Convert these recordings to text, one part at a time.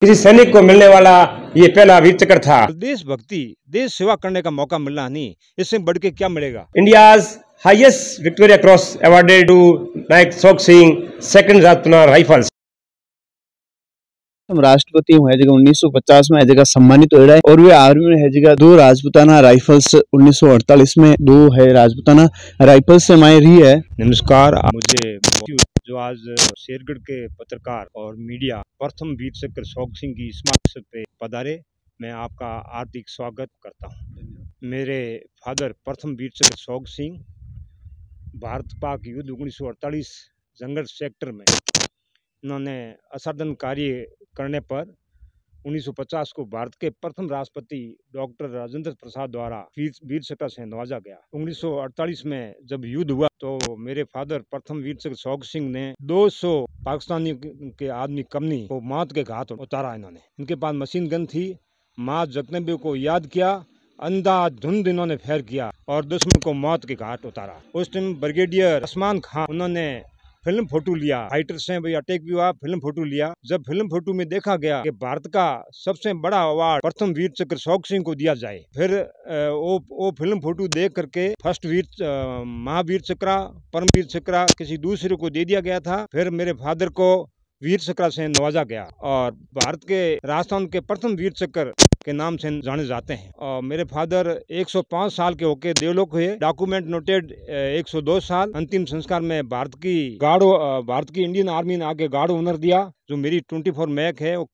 किसी सैनिक को मिलने वाला ये पहला वीर चक्र था। देशभक्ति, देश सेवा करने का मौका मिलना नहीं, इससे बढ़ के क्या मिलेगा। India's highest Victoria cross awarded to Naik सोक सिंह, सेकंड राजपुताना राइफल्स। राष्ट्रपति है जगह 1950 में है जगह सम्मानित हो रहा है और वे आर्मी में है जगह 2 राजपुताना राइफल्स 1948 में 2 है राजपुताना राइफल्स से माय रही है। नमस्कार, मुझे जो आज शेरगढ़ के पत्रकार और मीडिया प्रथम वीर चक्र सोक सिंह की स्मारक पे पधारे, मैं आपका हार्दिक स्वागत करता हूं। मेरे फादर प्रथम वीर चक्र सोक सिंह भारत पाक युद्ध 1948 जंगल सेक्टर में इन्होंने असाधारण कार्य करने पर 1950 को भारत के प्रथम राष्ट्रपति डॉक्टर राजेंद्र प्रसाद द्वारा वीर चक्र से नवाजा गया। 1948 में जब युद्ध हुआ तो मेरे फादर प्रथम वीर चक्र सोक सिंह ने 200 पाकिस्तानी के आदमी कमनी को मौत के घाट उतारा। इन्होंने, इनके पास मशीन गन थी। माँ जगदम्बे को याद किया, अंधाधुंध इन्होंने फेर किया और दुश्मन को मौत के घाट उतारा। उस टाइम ब्रिगेडियर उस्मान खान उन्होंने फिल्म फोटो लिया, फाइटर से भी अटैक भी हुआ, फिल्म फोटो लिया। जब फिल्म फोटो में देखा गया कि भारत का सबसे बड़ा अवार्ड प्रथम वीर चक्र सोक सिंह को दिया जाए, फिर वो फिल्म फोटो देख करके फर्स्ट महावीर चक्र, परमवीर चक्र किसी दूसरे को दे दिया गया था। फिर मेरे फादर को वीर चक्र से नवाजा गया और भारत के राजस्थान के प्रथम वीर चक्र के नाम से जाने जाते हैं। और मेरे फादर 105 साल के होके देवलोक हुए, डॉक्यूमेंट नोटेड 102 साल। अंतिम संस्कार में भारत की इंडियन आर्मी ने आके गार्ड ऑनर दिया। जो मेरी 24 मैक है वो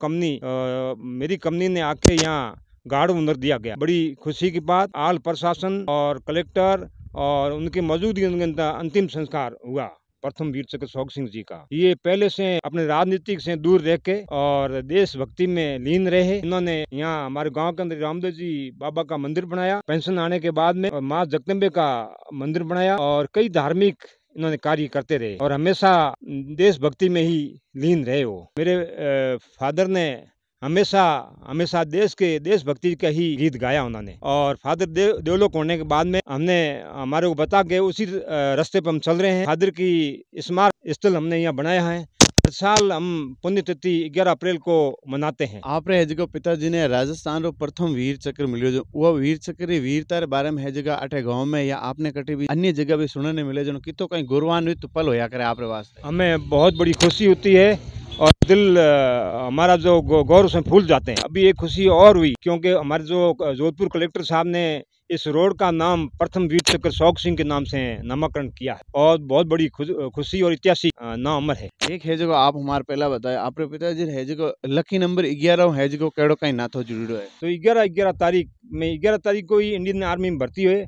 मेरी कंपनी ने आके यहाँ गार्ड ऑनर दिया गया। बड़ी खुशी की बात, आल प्रशासन और कलेक्टर और उनके मौजूदगी में अंतिम संस्कार हुआ प्रथम वीर चक्र सोक सिंह जी का। ये पहले से अपने राजनीतिक से दूर रह के और देशभक्ति में लीन रहे। इन्होंने यहाँ हमारे गांव के अंदर रामदेव जी बाबा का मंदिर बनाया, पेंशन आने के बाद में, और माँ जगदम्बे का मंदिर बनाया और कई धार्मिक इन्होंने कार्य करते रहे और हमेशा देशभक्ति में ही लीन रहे। वो मेरे फादर ने हमेशा देशभक्ति का ही गीत गाया उन्होंने। और फादर देवलोक होने के बाद में हमारे को बता के उसी रास्ते पर हम चल रहे हैं। फादर की स्मारक स्थल हमने यहाँ बनाया है। हर साल हम पुण्यतिथि 11 अप्रैल को मनाते हैं। आपरे है जगह पिताजी ने राजस्थान रो प्रथम वीर चक्र मिलियो, जो वो वीर चक्र वीरता रे बारे में है जगह अठे गांव में या आपने कटे भी अन्य जगह भी सुनने मिले, जो कितो कहीं गौरवान्वित पल होया करे आपरे वास्ते। हमें बहुत बड़ी खुशी होती है और दिल हमारा जो गौरव से फूल जाते हैं। अभी एक खुशी और हुई क्योंकि हमारे जो जोधपुर कलेक्टर साहब ने इस रोड का नाम प्रथम वीर चक्र सोक सिंह के नाम से नामकरण किया है और बहुत बड़ी खुशी और ऐतिहासिक नाम अमर है। एक है जो आप हमारे पहला बताए, आपरे पिताजी है जो लकी नंबर 11 है जो केड़ो कहीं नाथो जुड़ो है। तो 11 तारीख में 11 तारीख को ही इंडियन आर्मी में भर्ती हुए,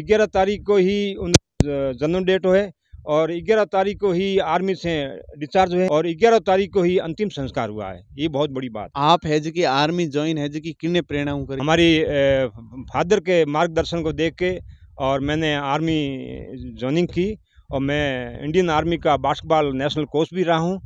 11 तारीख को ही जन्म डेट है और 11 तारीख को ही आर्मी से डिस्चार्ज हुए और 11 तारीख को ही अंतिम संस्कार हुआ है। ये बहुत बड़ी बात। आप है जो कि आर्मी ज्वाइन है जो कि किन्ने प्रेरणा करी? हमारी फादर के मार्गदर्शन को देख के और मैंने आर्मी ज्वाइनिंग की और मैं इंडियन आर्मी का बास्केटबॉल नेशनल कोच भी रहा हूँ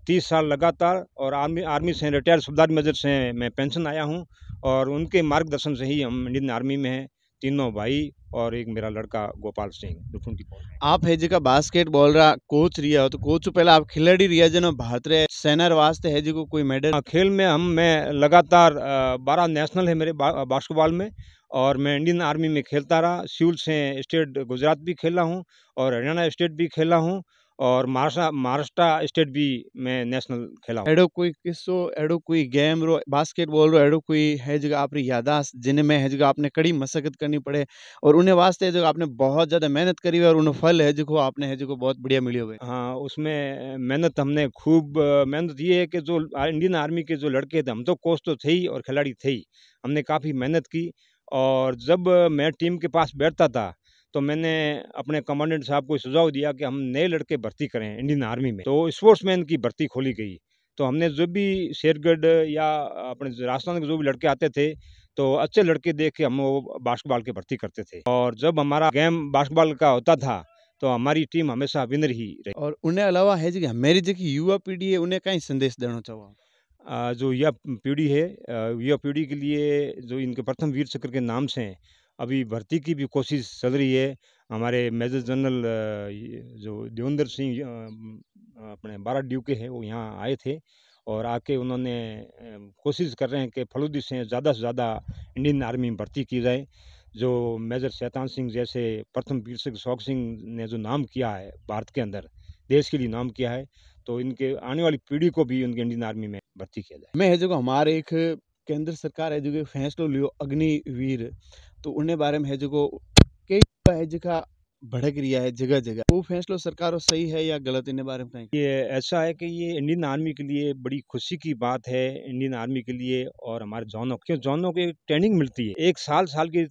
30 साल लगातार। और आर्मी से रिटायर्ड सुबेदार मेजर से मैं पेंशन आया हूँ और उनके मार्गदर्शन से ही हम इंडियन आर्मी में हैं, तीनों भाई और एक मेरा लड़का गोपाल सिंह। आप है जगह बास्केटबॉल रा कोच रिया हो, तो कोच पहले आप खिलाड़ी रिया जनो भारत रे सेना वास्ते है जो कोई मेडल? खेल में मैं लगातार 12 नेशनल है मेरे बास्केटबॉल में और मैं इंडियन आर्मी में खेलता रहा। सिविल से स्टेट गुजरात भी खेला हूँ और हरियाणा स्टेट भी खेला हूँ और महाराष्ट्र स्टेट भी मैं नेशनल खेला हूँ। एडो कोई किस्सो, एडो कोई गेम रो बास्केटबॉल रो एडो कोई है जगह आपरी यादाश्त जिनमें है जगह आपने कड़ी मशक्कत करनी पड़े और उन्हें वास्ते जो आपने बहुत ज्यादा मेहनत करी और उन्हें फल है जो आपने है जो बहुत बढ़िया मिली हुए? हाँ, उसमें मेहनत हमने खूब मेहनत ये है कि जो इंडियन आर्मी के जो लड़के थे, हम तो कोच तो थे ही और खिलाड़ी थे ही, हमने काफ़ी मेहनत की। और जब मैं टीम के पास बैठता था तो मैंने अपने कमांडेंट साहब को सुझाव दिया कि हम नए लड़के भर्ती करें इंडियन आर्मी में। तो स्पोर्ट्समैन की भर्ती खोली गई। तो हमने जो भी शेरगढ़ या अपने राजस्थान के जो भी लड़के आते थे तो अच्छे लड़के देख के हम वो बास्केटबॉल की भर्ती करते थे और जब हमारा गेम बास्केटबॉल का होता था तो हमारी टीम हमेशा विनर ही रही। और उन्हें अलावा है जी मेरी जो युवा पीढ़ी है उन्हें कहीं संदेश देना चाहो? जो युवा पीढ़ी है, युवा पीढ़ी के लिए जो इनके प्रथम वीर चक्र के नाम से अभी भर्ती की भी कोशिश चल रही है। हमारे मेजर जनरल जो देवेंद्र सिंह अपने 12 ड्यू के हैं वो यहाँ आए थे और आके उन्होंने कोशिश कर रहे हैं कि फलूदी से ज़्यादा इंडियन आर्मी में भर्ती की जाए। जो मेजर शैतान सिंह जैसे प्रथम वीर सिंह शौक सिंह ने जो नाम किया है भारत के अंदर, देश के लिए नाम किया है, तो इनके आने वाली पीढ़ी को भी उनके इंडियन आर्मी में भर्ती किया जाए। मैं है जो हमारे एक केंद्र सरकार है जो फैसलो लियो अग्निवीर, तो उन्हें बारे में है जो कई है जो भड़क रिया है जगह जगह, वो फैसलो सरकार सही है या गलत, इन्हें बारे में कहें? ये ऐसा है कि ये इंडियन आर्मी के लिए बड़ी खुशी की बात है, इंडियन आर्मी के लिए और हमारे जवानों, क्यों जवानों को एक ट्रेनिंग मिलती है, 1 साल की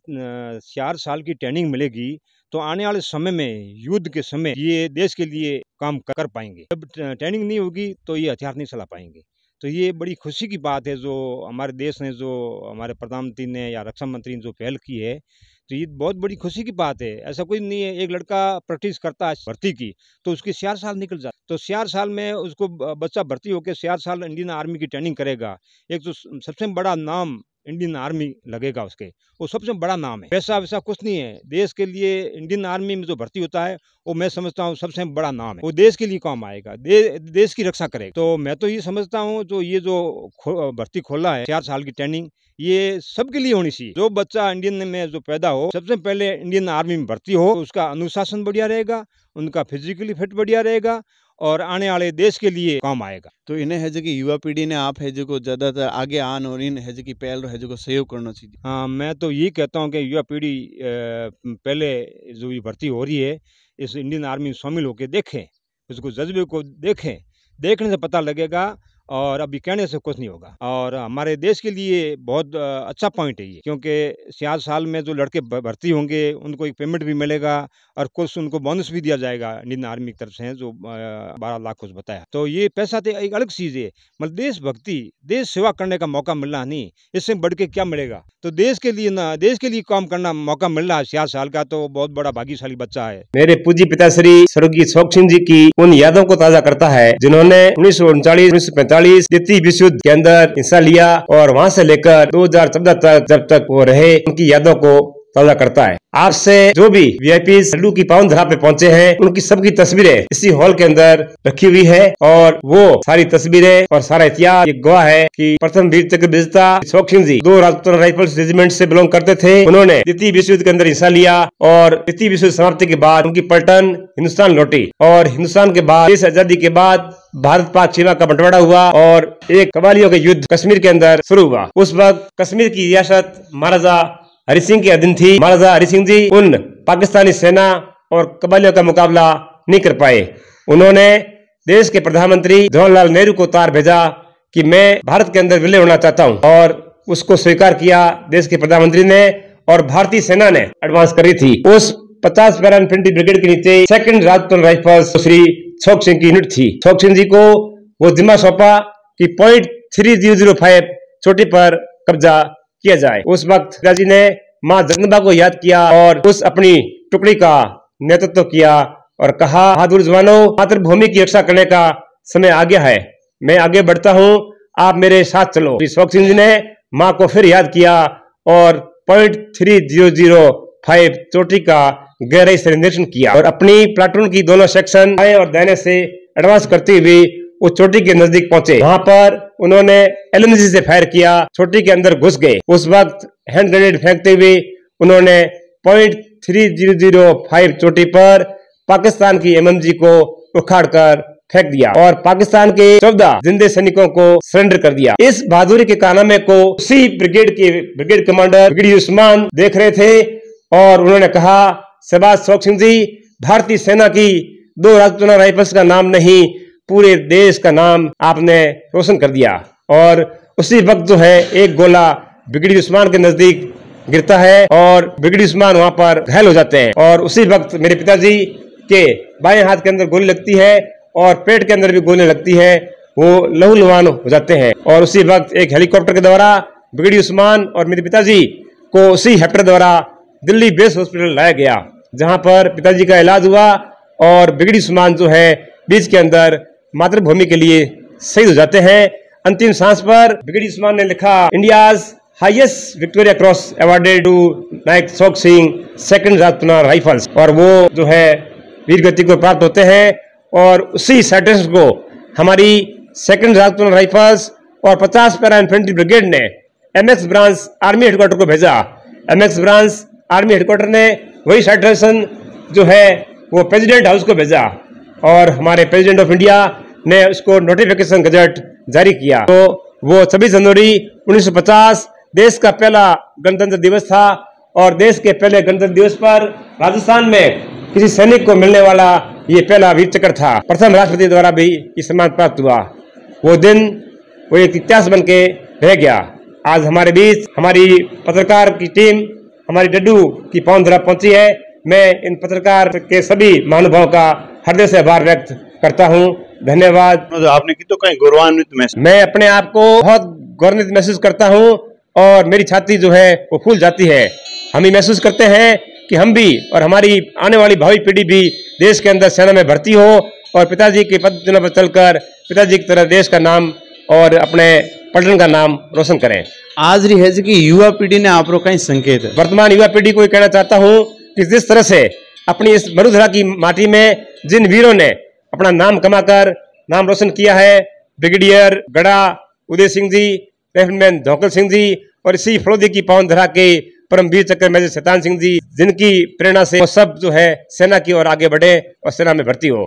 4 साल की ट्रेनिंग मिलेगी, तो आने वाले समय में युद्ध के समय ये देश के लिए काम कर पाएंगे। जब ट्रेनिंग नहीं होगी तो ये हथियार नहीं चला पाएंगे। तो ये बड़ी खुशी की बात है जो हमारे देश ने, जो हमारे प्रधानमंत्री ने या रक्षा मंत्री ने जो पहल की है, तो ये बहुत बड़ी खुशी की बात है। ऐसा कोई नहीं है, एक लड़का प्रैक्टिस करता है भर्ती की तो उसके 4 साल निकल जाते, तो 4 साल में उसको बच्चा भर्ती होकर 4 साल इंडियन आर्मी की ट्रेनिंग करेगा। एक तो सबसे बड़ा नाम इंडियन आर्मी लगेगा उसके, वो सबसे बड़ा नाम है। पैसा वैसा कुछ नहीं है, देश के लिए इंडियन आर्मी में जो भर्ती होता है वो मैं समझता हूँ सबसे बड़ा नाम है, वो देश के लिए काम आएगा, देश की रक्षा करेगा। तो मैं तो ये समझता हूँ जो ये जो भर्ती खोला है 4 साल की ट्रेनिंग, ये सबके लिए होनी चाहिए। जो बच्चा इंडियन में जो पैदा हो, सबसे पहले इंडियन आर्मी में भर्ती हो, तो उसका अनुशासन बढ़िया रहेगा, उनका फिजिकली फिट बढ़िया रहेगा और आने वाले देश के लिए काम आएगा। तो इन्हें है जो कि युवा पीढ़ी ने आप है जो ज्यादातर आगे आन और इन है जो कि पहल है जो सहयोग करना चाहिए। हाँ, मैं तो ये कहता हूँ कि युवा पीढ़ी पहले जो ये भर्ती हो रही है इस इंडियन आर्मी में शामिल होकर देखें, उसको जज्बे को देखें, देखने से पता लगेगा और अभी कहने से कुछ नहीं होगा। और हमारे देश के लिए बहुत अच्छा पॉइंट है ये, क्योंकि 4 साल में जो लड़के भर्ती होंगे उनको एक पेमेंट भी मिलेगा और कुछ उनको बोनस भी दिया जाएगा इंडियन आर्मी की तरफ से, जो 12 लाख कुछ बताया। तो ये पैसा तो एक अलग चीज़ है, मतलब देशभक्ति, देश सेवा करने का मौका मिलना नहीं, इससे बढ़ के क्या मिलेगा। तो देश के लिए ना, देश के लिए काम करना मौका मिल रहा है 4 साल का, तो बहुत बड़ा भाग्यशाली बच्चा है। मेरे पूज्य पिताश्री स्वर्गीय शौक सिंह जी की उन यादों को ताजा करता है जिन्होंने 1939-1945 द्वितीय विश्व युद्ध के अंदर हिस्सा लिया और वहां से लेकर 2014 तक जब तक वो रहे, उनकी यादों को ताजा करता है। आपसे जो भी वीआईपी लड्डू की पावन धरा पे पहुंचे हैं, उनकी सबकी तस्वीरें इसी हॉल के अंदर रखी हुई है और वो सारी तस्वीरें और सारा इतिहास ये गवाह है कि प्रथम वीर चक्र विजेता शौक सिंह जी 2 राजपूताना राइफल्स रेजिमेंट से बिलोंग करते थे। उन्होंने द्वितीय विश्व युद्ध के अंदर हिस्सा लिया और द्वितीय विश्व युद्ध समाप्ति के बाद उनकी पलटन हिंदुस्तान लौटी और हिंदुस्तान के बाद देश आजादी के बाद भारत पाक सीमा का बंटवारा हुआ और एक कबालियों का युद्ध कश्मीर के अंदर शुरू हुआ। उस वक्त कश्मीर की रियासत महाराजा हरि सिंह के अधीन थी। महाराजा हरि सिंह जी उन पाकिस्तानी सेना और कबालियों का मुकाबला नहीं कर पाए। उन्होंने देश के प्रधानमंत्री जवाहरलाल नेहरू को तार भेजा कि मैं भारत के अंदर विलय होना चाहता हूं और उसको स्वीकार किया देश के प्रधानमंत्री ने और भारतीय सेना ने एडवांस करी थी। उस 50 पैरा इन्फेंट्री ब्रिगेड के नीचे 2nd राजपूताना राइफल्स श्री शौक सिंह की यूनिट थी। शौक सिंह जी को वो जिम्मा सौंपा कि .3005 चोटी पर कब्जा किया जाए। उस वक्त पिताजी ने माँ जगदम्बा को याद किया और उस अपनी टुकड़ी का नेतृत्व किया और कहा, बहादुर जवानों, मातृभूमि की रक्षा करने का समय आ गया है, मैं आगे बढ़ता हूँ, आप मेरे साथ चलो। शौक सिंह जी ने माँ को फिर याद किया और .3005 चोटी का गहराई से निरीक्षण किया और अपनी प्लाटून की दोनों सेक्शन बाएं और दाहिने से एडवांस करते हुए वो चोटी के नजदीक पहुंचे। वहां पर उन्होंने एलएमजी से फायर किया, चोटी के अंदर घुस गए। उस वक्त हैंड ग्रेनेड फेंकते हुए उन्होंने .3005 चोटी पर पाकिस्तान की एमएमजी को उखाड़कर फेंक दिया और पाकिस्तान के 14 जिंदे सैनिकों को सरेंडर कर दिया। इस बहादुरी के कारनामे को उसी ब्रिगेड के ब्रिगेड कमांडर ब्रिगेडियर उस्मान देख रहे थे और उन्होंने कहा, शाबाश शौक सिंह जी, भारतीय सेना की 2 राजपूताना राइफल्स का नाम नहीं, पूरे देश का नाम आपने रोशन कर दिया। और उसी वक्त जो है एक गोला ब्रिगेडियर उस्मान के नजदीक गिरता है और ब्रिगेडियर उस्मान वहां पर घायल हो जाते हैं और उसी वक्त मेरे पिताजी के बाएं हाथ के अंदर गोली लगती है और पेट के अंदर भी गोली लगती है, वो लहूलुहान हो जाते हैं। और उसी वक्त एक हेलीकॉप्टर के द्वारा ब्रिगेडियर उस्मान और मेरे पिताजी को उसी हेलीकॉप्टर द्वारा दिल्ली बेस हॉस्पिटल लाया गया, जहां पर पिताजी का इलाज हुआ और ब्रिगेडियर उस्मान जो है बीच के अंदर मातृभूमि के लिए शहीद हो जाते हैं। अंतिम सांस पर ब्रिगेडियर उस्मान ने लिखा, India's highest Victoria cross awarded to Naik Shauk Singh 2nd Rajputana rifles, और वो जो है वीर गति को प्राप्त होते हैं। और उसी सर्टिफिकेट को हमारी 2nd राजपूत राइफल्स और 50 पैरा इन्फेंट्री ब्रिगेड ने एमएक्स ब्रांच आर्मी हेडक्वार्टर को भेजा। एमएक्स ब्रांच आर्मी हेडक्वार्टर ने वही साइट्रेशन जो है वो प्रेसिडेंट हाउस को भेजा और हमारे प्रेसिडेंट ऑफ इंडिया ने उसको नोटिफिकेशन गजट जारी किया। तो वो 26 जनवरी 1950 देश का पहला गणतंत्र दिवस था और देश के पहले गणतंत्र दिवस पर राजस्थान में किसी सैनिक को मिलने वाला ये पहला वीर चक्र था। प्रथम राष्ट्रपति द्वारा भी ये सम्मान प्राप्त हुआ। वो दिन वो एक इतिहास बन के रह गया। आज हमारे बीच हमारी पत्रकार की टीम हमारी डड्डू की पावन धरा पहुंची है। मैं इन पत्रकार के सभी महानुभावों का हृदय से आभार व्यक्त करता हूं। धन्यवाद। आपने की तो कहीं गौरवान्वित महसूस? मैं अपने आप को बहुत गौरवान्वित महसूस करता हूं और मेरी छाती जो है वो फूल जाती है। हम ही महसूस करते हैं कि हम भी और हमारी आने वाली भावी पीढ़ी भी देश के अंदर सेना में भर्ती हो और पिताजी के पद चिन्ह पर चलकर पिताजी की तरह देश का नाम और अपने पलटन का नाम रोशन करें। आज री है कि युवा पीढ़ी ने आप कई संकेत है। वर्तमान युवा पीढ़ी को कहना चाहता हूं कि जिस तरह से अपनी इस मरुधरा की माटी में जिन वीरों ने अपना नाम कमाकर नाम रोशन किया है, ब्रिगेडियर गड़ा उदय सिंह जी, लेफ्टिनेंट धौकल सिंह जी और इसी फलोदी की पावन धरा के परमवीर चक्र मेजर शैतान सिंह जी, जिनकी प्रेरणा से वो सब जो है सेना की ओर आगे बढ़े और सेना में भर्ती हो।